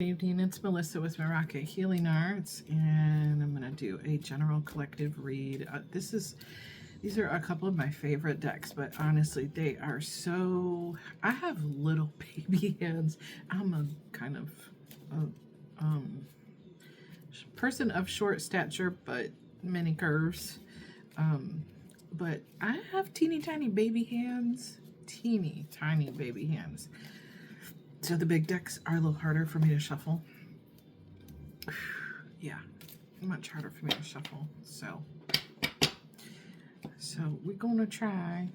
Good evening, it's Melissa with Meraki Healing Arts, and I'm going to do a general collective read. These are a couple of my favorite decks, but honestly, they are so... I have little baby hands. I'm a kind of person of short stature, but many curves. But I have teeny tiny baby hands. Teeny tiny baby hands. So the big decks are a little harder for me to shuffle. Yeah, much harder for me to shuffle. So we're gonna try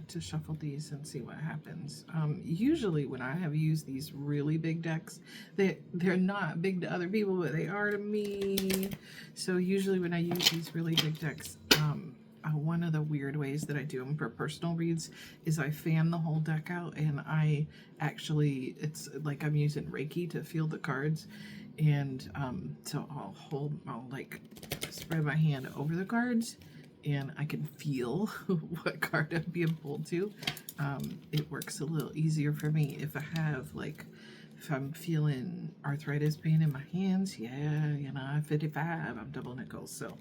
to shuffle these and see what happens. Usually when I have used these really big decks, they're not big to other people, but they are to me. So usually when I use these really big decks, one of the weird ways that I do them for personal reads is I fan the whole deck out, and I actually, it's like I'm using Reiki to feel the cards. And so I'll like spread my hand over the cards, and I can feel what card I'm being pulled to. It works a little easier for me if I have, like, if I'm feeling arthritis pain in my hands. Yeah, you know, I'm 55, I'm double nickels, so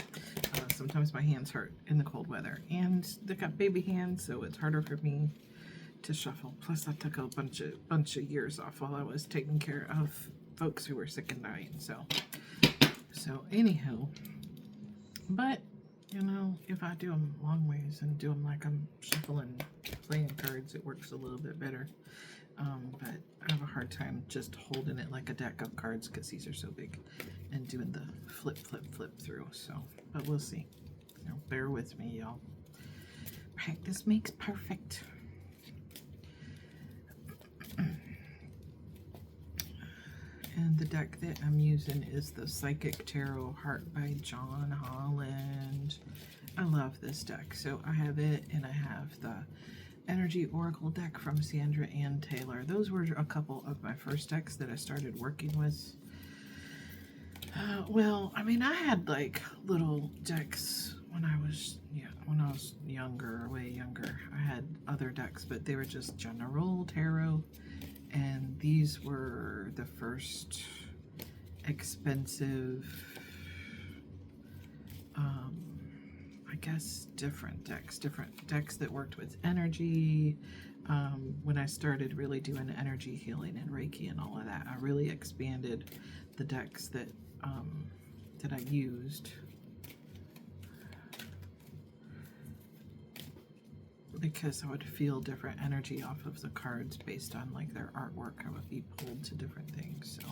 sometimes my hands hurt in the cold weather. And they got baby hands, so it's harder for me to shuffle. Plus, I took a bunch of years off while I was taking care of folks who were sick and dying. So anywho, but you know, if I do them long ways and do them like I'm shuffling, playing cards, it works a little bit better. But I have a hard time just holding it like a deck of cards because these are so big, and doing the flip through. So, but we'll see. You know, bear with me, y'all. Practice makes perfect. And the deck that I'm using is the Psychic Tarot Heart by John Holland. I love this deck. So I have it, and I have the Energy Oracle deck from Sandra Ann Taylor. Those were a couple of my first decks that I started working with. Well, I mean, I had like little decks when I was younger, way younger. I had other decks, but they were just general tarot. And these were the first expensive, I guess, different decks that worked with energy. When I started really doing energy healing and Reiki and all of that, I really expanded the decks that I used, because I would feel different energy off of the cards based on like their artwork. I would be pulled to different things. So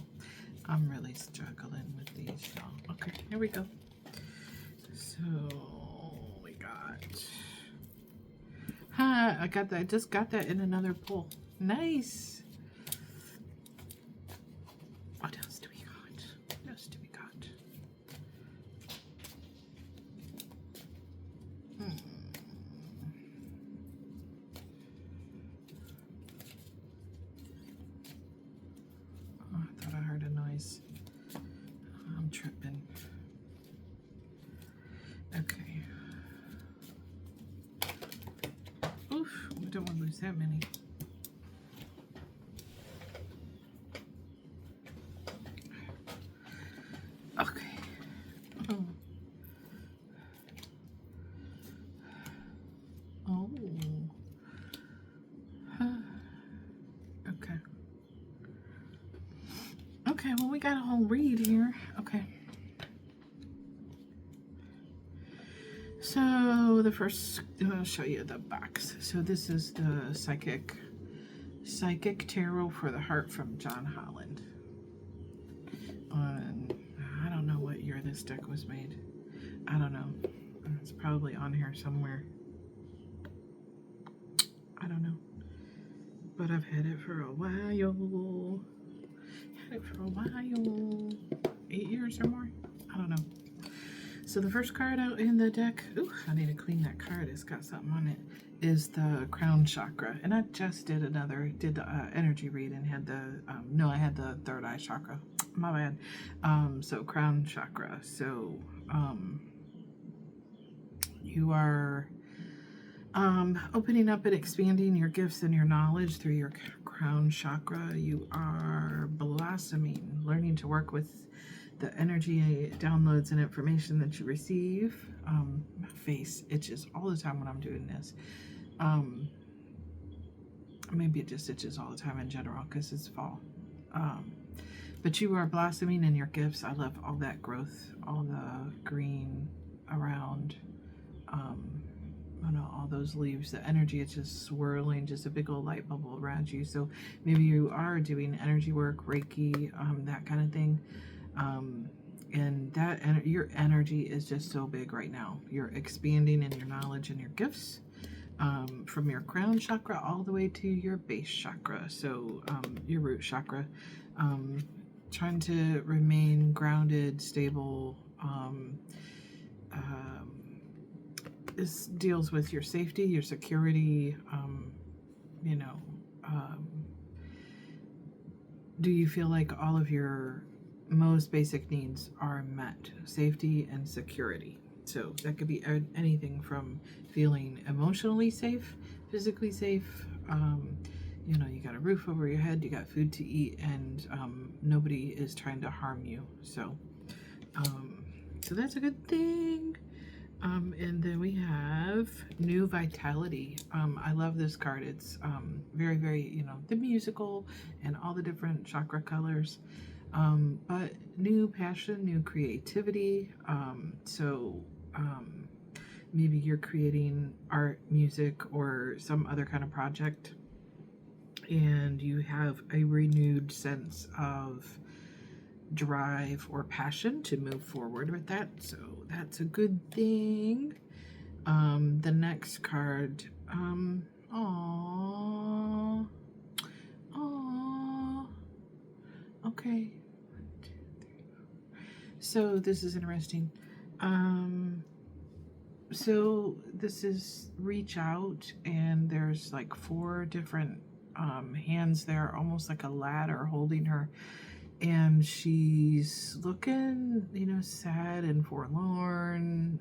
I'm really struggling with these, y'all. Okay, here we go. So we got, I got that. I just got that in another pull. Nice. What else do we got? What else do we got? Oh, I thought I heard a noise. I'm tripping. Okay. Oof, we don't want to lose that many. Okay. Oh. Oh. Okay. Okay, well, we got a whole read here. Okay. So the first, I'll show you the box. So this is the Psychic Tarot for the Heart from John Holland. I don't know what year this deck was made. I don't know. It's probably on here somewhere. I don't know. But I've had it for a while. 8 years or more. I don't know. So the first card out in the deck, ooh, I need to clean that card. It's got something on it. Is the crown chakra, and I just did the energy read and had the no, I had the third eye chakra. My bad. So crown chakra. So you are opening up and expanding your gifts and your knowledge through your crown chakra. You are blossoming, learning to work with the energy downloads and information that you receive. My face itches all the time when I'm doing this. Maybe it just itches all the time in general because it's fall. But you are blossoming in your gifts. I love all that growth, all the green around, I know, all those leaves. The energy is just swirling, just a big old light bubble around you. So maybe you are doing energy work, Reiki, that kind of thing. And that your energy is just so big right now. You're expanding in your knowledge and your gifts, from your crown chakra all the way to your base chakra. So your root chakra, trying to remain grounded, stable. This deals with your safety, your security. Do you feel like all of your most basic needs are met? Safety and security. So that could be anything from feeling emotionally safe, physically safe. You got a roof over your head, you got food to eat, and nobody is trying to harm you. So that's a good thing. And then we have New Vitality. I love this card. It's very, very, the musical and all the different chakra colors. But new passion, new creativity. Maybe you're creating art, music, or some other kind of project, and you have a renewed sense of drive or passion to move forward with that. So that's a good thing. The next card, okay. So this is interesting. So this is reach out, and there's like 4 different hands there, almost like a ladder holding her, and she's looking, sad and forlorn.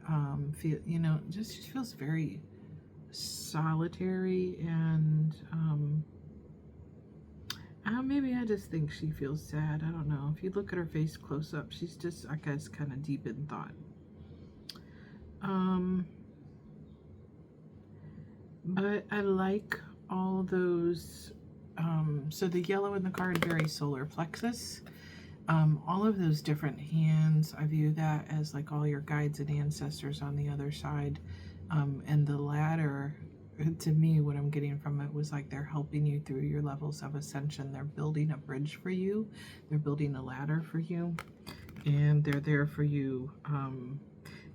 She feels very solitary, and maybe I just think she feels sad. I don't know. If you look at her face close up, she's just, I guess, kind of deep in thought. But I like all those. So the yellow in the card, very solar plexus. All of those different hands, I view that as like all your guides and ancestors on the other side. And the ladder, to me, what I'm getting from it was like they're helping you through your levels of ascension. They're building a bridge for you. They're building a ladder for you. And they're there for you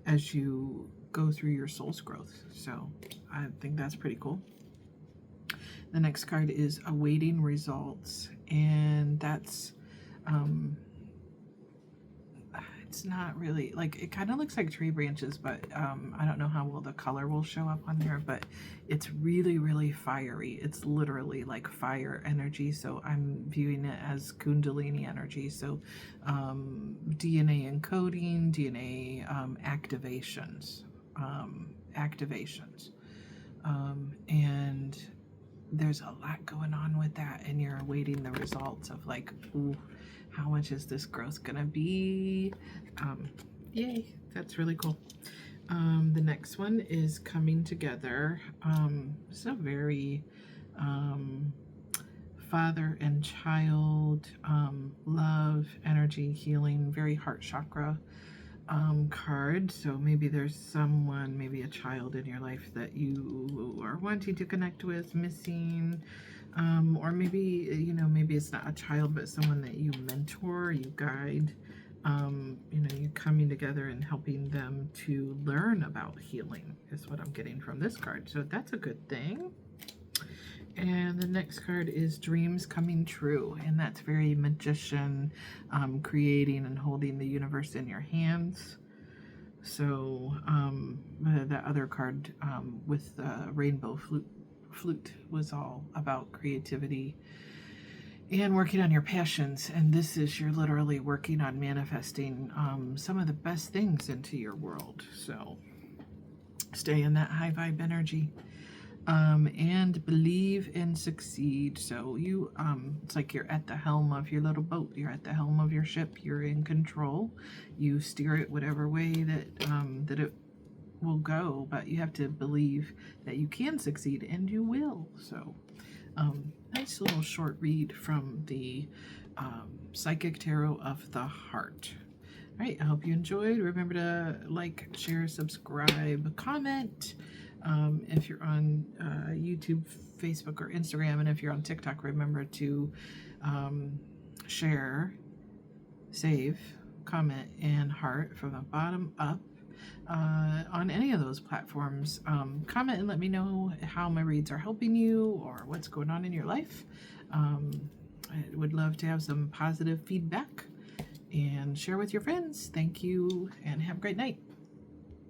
as you go through your soul's growth. So I think that's pretty cool. The next card is awaiting results, and that's it's not really like, it kind of looks like tree branches, but I don't know how well the color will show up on there, but it's really, really fiery. It's literally like fire energy. So I'm viewing it as Kundalini energy. So DNA encoding, DNA activations, and there's a lot going on with that, and you're awaiting the results of like, ooh, how much is this growth gonna be? Yay, that's really cool. The next one is coming together. It's a very father and child, love, energy, healing, very heart chakra card. So maybe there's someone, maybe a child in your life that you are wanting to connect with, missing, or maybe, maybe it's not a child, but someone that you mentor, you guide, you coming together and helping them to learn about healing is what I'm getting from this card. So that's a good thing. And the next card is dreams coming true, and that's very magician, creating and holding the universe in your hands. So the other card with the rainbow flute was all about creativity and working on your passions, and this is you're literally working on manifesting some of the best things into your world. So stay in that high vibe energy. and believe and succeed. So you, it's like you're at the helm of your little boat. You're at the helm of your ship. You're in control. You steer it whatever way that it will go, but you have to believe that you can succeed, and you will. So, nice little short read from the Psychic Tarot of the Heart. All right, I hope you enjoyed. Remember to like, share, subscribe, comment. If you're on YouTube, Facebook, or Instagram, and if you're on TikTok, remember to share, save, comment, and heart from the bottom up. On any of those platforms, comment and let me know how my reads are helping you or what's going on in your life. I would love to have some positive feedback and share with your friends. Thank you and have a great night.